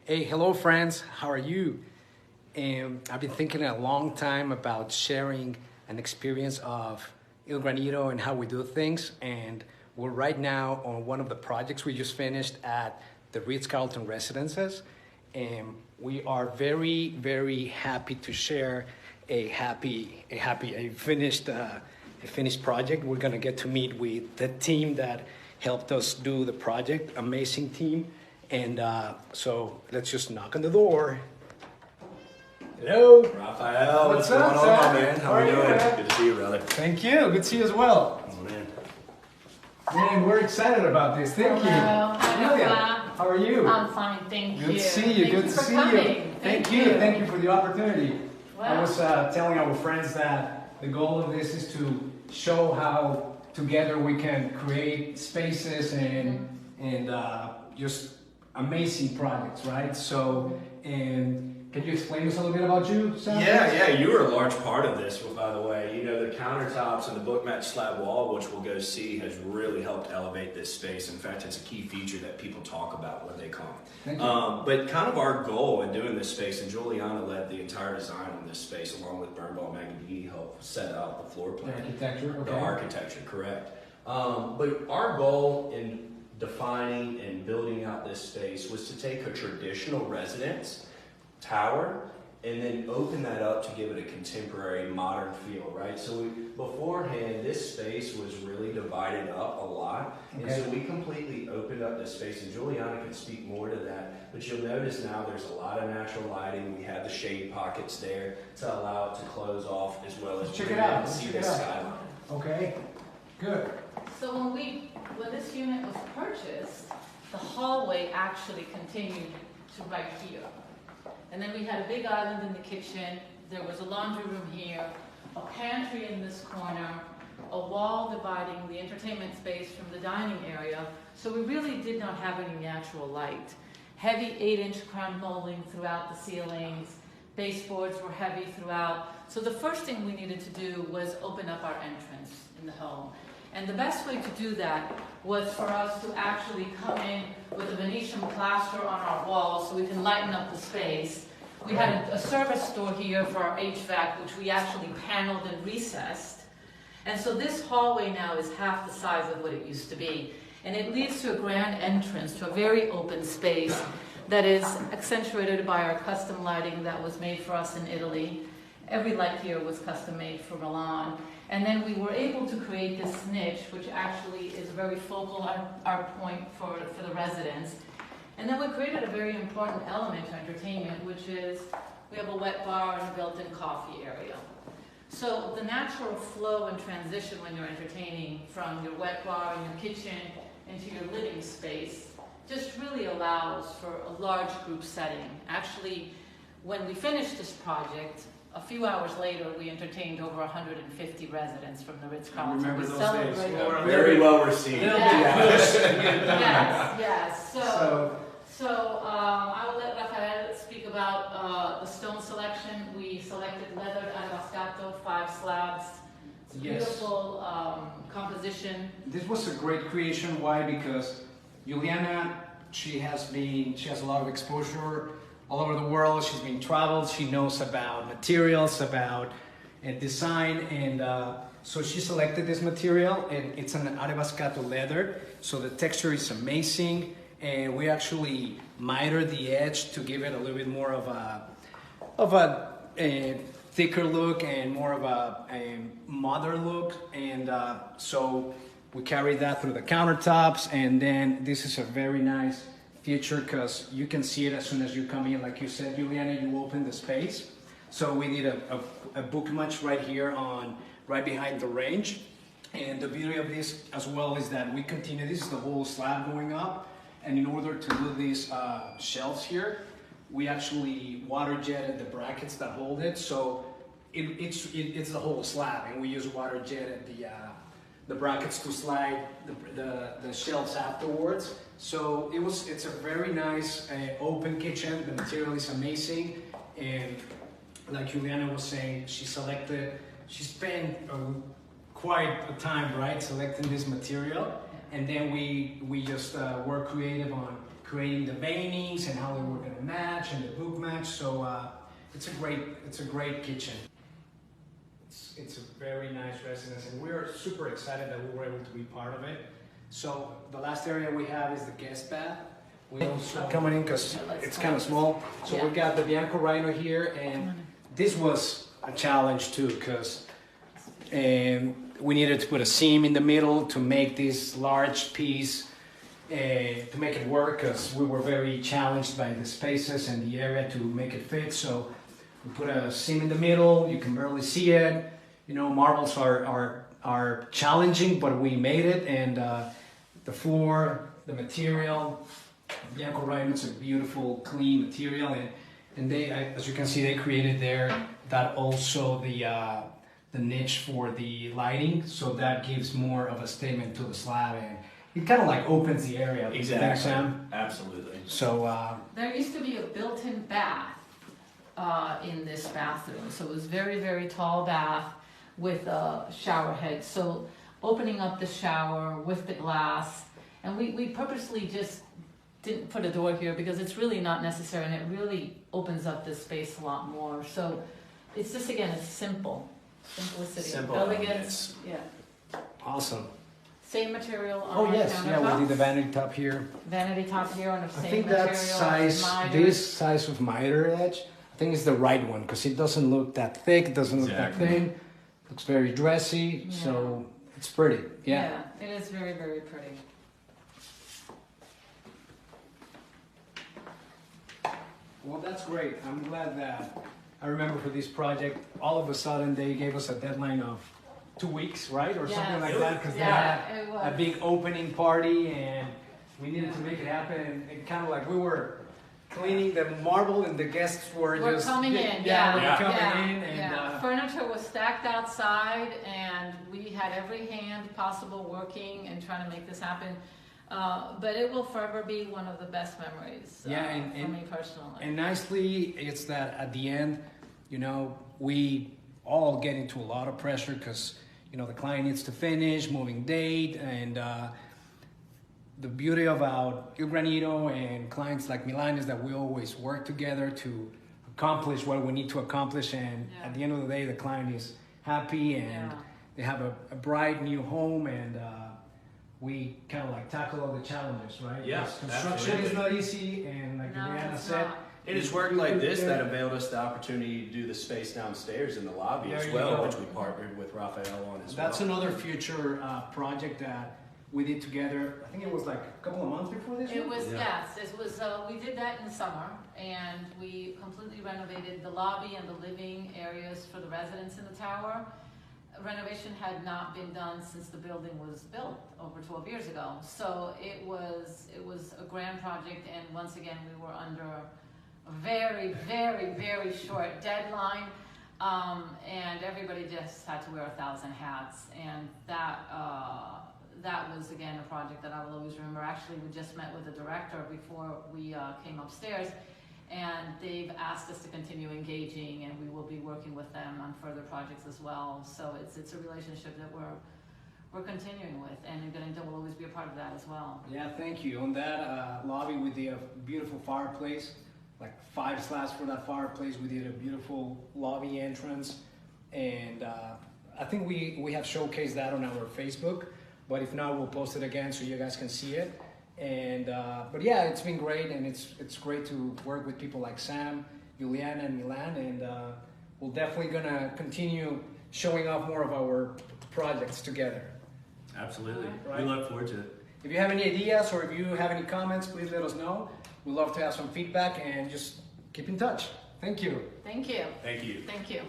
Hey, hello friends, how are you? I've been thinking a long time about sharing an experience of ilgranito and how we do things. And we're right now on one of the projects we just finished at the Ritz Carlton Residences. And we are very, very happy to share a finished project. We're gonna get to meet with the team that helped us do the project, amazing team. And so let's just knock on the door. Hello. Rafael, What's going up, on, Sam? my man? How How are you are doing? you, man? Good to see you, brother. Thank you. Good to see you as well. Oh, man. Man, we're excited about this. Thank you. Hello. Hi, Julia, Rafa. how are you? I'm fine, thank you. Good to see you. Good to for see coming. you. Thank you. Thank you for the opportunity. I Well. was telling our friends that the goal of this is to show how together we can create spaces and just amazing projects, right? So, and can you explain us a little bit about you, Sam? Yeah, you were a large part of this, by the way. You know, the countertops and the book match slab wall, which we'll go see, has really helped elevate this space. In fact, it's a key feature that people talk about when they come. Thank you. But kind of our goal in doing this space, and Juliana led the entire design on this space, along with Birnbaum Maggie helped set out the floor The plan. architecture, okay. The architecture, correct. But our goal in defining and building out this space was to take a traditional residence tower and then open that up to give it a contemporary modern feel, right? So beforehand, this space was really divided up a lot. Okay. And so we completely opened up this space, and Juliana can speak more to that, but you'll notice now there's a lot of natural lighting. We have the shade pockets there to allow it to close off, as well as Check it out. see Check the it out. skyline. Okay, good. So when this unit was purchased, the hallway actually continued to right here. And then we had a big island in the kitchen, there was a laundry room here, a pantry in this corner, a wall dividing the entertainment space from the dining area. So we really did not have any natural light. Heavy 8-inch crown molding throughout the ceilings, baseboards were heavy throughout. So the first thing we needed to do was open up our entrance in the home. And the best way to do that was for us to actually come in with a Venetian plaster on our walls so we can lighten up the space. We had a service door here for our HVAC, which we actually paneled and recessed. And so this hallway now is half the size of what it used to be. And it leads to a grand entrance to a very open space that is accentuated by our custom lighting that was made for us in Italy. Every light here was custom made for Milan. And then we were able to create this niche, which actually is a very focal our point for the residents. And then we created a very important element to entertainment, which is we have a wet bar and a built-in coffee area. So the natural flow and transition when you're entertaining from your wet bar in your kitchen into your living space just really allows for a large group setting. Actually, when we finished this project, a few hours later, we entertained over 150 residents from the Ritz Carlton. Remember We those celebrated- days? Yeah, very well received. Yes. So I will let Rafael speak about the stone selection. We selected leathered arabescato, 5 slabs. It's a Yes. beautiful composition. This was a great creation. Why? Because Juliana, she has a lot of exposure all over the world. She's been traveled. She knows about materials, about design, and so she selected this material, and it's an arabescato leather. So the texture is amazing, and we actually mitered the edge to give it a little bit more of a thicker look and more of a modern look, and so we carried that through the countertops, and then this is a very nice feature because you can see it as soon as you come in. Like you said, Juliana, you open the space. So we did a book match right here right behind the range. And the beauty of this as well is that we continue, this is the whole slab going up. And in order to do these shelves here, we actually water jetted the brackets that hold it. So it's the whole slab, and we use water jetted the brackets to slide the shelves afterwards. So it's a very nice open kitchen. The material is amazing, and like Juliana was saying, she spent quite a time, right, selecting this material, and then we just were creative on creating the veinings and how they were going to match and the book match. So it's a great kitchen. It's a very nice residence, and we're super excited that we were able to be part of it. So the last area we have is the guest bath. We also coming in because it's kind of small. So we got the Bianco Rhino here, and this was a challenge too because we needed to put a seam in the middle to make this large piece to make it work, because we were very challenged by the spaces and the area to make it fit. So we put a seam in the middle. You can barely see it. You know, marbles are challenging, but we made it. And the floor, the material, Bianco Rhino, it's a beautiful, clean material. And they, as you can see, they created there that also the niche for the lighting, so that gives more of a statement to the slab, and it kind of like opens the area. Exactly. Sam? Absolutely. So there used to be a built-in bath in this bathroom, so it was very, very tall bath with a shower head. So opening up the shower with the glass, and we purposely just didn't put a door here because it's really not necessary, and it really opens up this space a lot more. So it's just, again, it's simple. Simplicity. Simple Elegance. Yeah. awesome. Same material on Oh our yes, yeah, we countertops. did the vanity top here. Vanity top here on the I same think material. that size, miter. this size of miter edge, I think is the right one, because it doesn't look that thick, it doesn't look that Exactly. thin. Looks very dressy, Yeah. so it's pretty. Yeah. Yeah, it is very, very pretty. Well, that's great. I'm glad that I remember for this project, all of a sudden they gave us a deadline of 2 weeks, right? Or something like that, because they had it a was. big opening party and we needed to make it happen. And kind of like we were cleaning the marble and the guests were We're just coming in, yeah, yeah. we're coming yeah, in, and yeah. Furniture was stacked outside, and we had every hand possible working and trying to make this happen. But it will forever be one of the best memories Yeah, and- for me personally. and nicely, it's that at the end, you know, we all get into a lot of pressure because, you know, the client needs to finish, moving date, and the beauty about ilgranito and clients like Milan is that we always work together to accomplish what we need to accomplish, and Yeah. at the end of the day, the client is happy and Yeah. they have a bright new home, and we kind of like tackle all the challenges, right? Yeah, Because construction absolutely. is not easy, and like No, Juliana it's said, not. It is work like this that availed us the opportunity to do the space downstairs in the lobby There as you well, go. which we partnered with Rafael on as That's well. another future project that we did together. I think it was like a couple of months before this It one? was, Yeah. yes, it was, we did that in the summer, and we completely renovated the lobby and the living areas for the residents in the tower. Renovation had not been done since the building was built over 12 years ago. So it was a grand project, and once again, we were under a very, very, very short deadline. And everybody just had to wear 1,000 hats, and that was, again, a project that I will always remember. Actually, we just met with the director before we came upstairs, and they've asked us to continue engaging, and we will be working with them on further projects as well. So it's a relationship that we're continuing with, and ilgranito will always be a part of that as well. Yeah, thank you. On that lobby, we did a beautiful fireplace, like 5 slabs for that fireplace. We did a beautiful lobby entrance, and I think we have showcased that on our Facebook, but if not, we'll post it again so you guys can see it. And but yeah, it's been great, and it's great to work with people like Sam, Juliana, and Milan, and we're definitely gonna continue showing off more of our projects together. Absolutely. Right. We look forward to it. If you have any ideas or if you have any comments, please let us know. We'd love to have some feedback, and just keep in touch. Thank you. Thank you. Thank you. Thank you.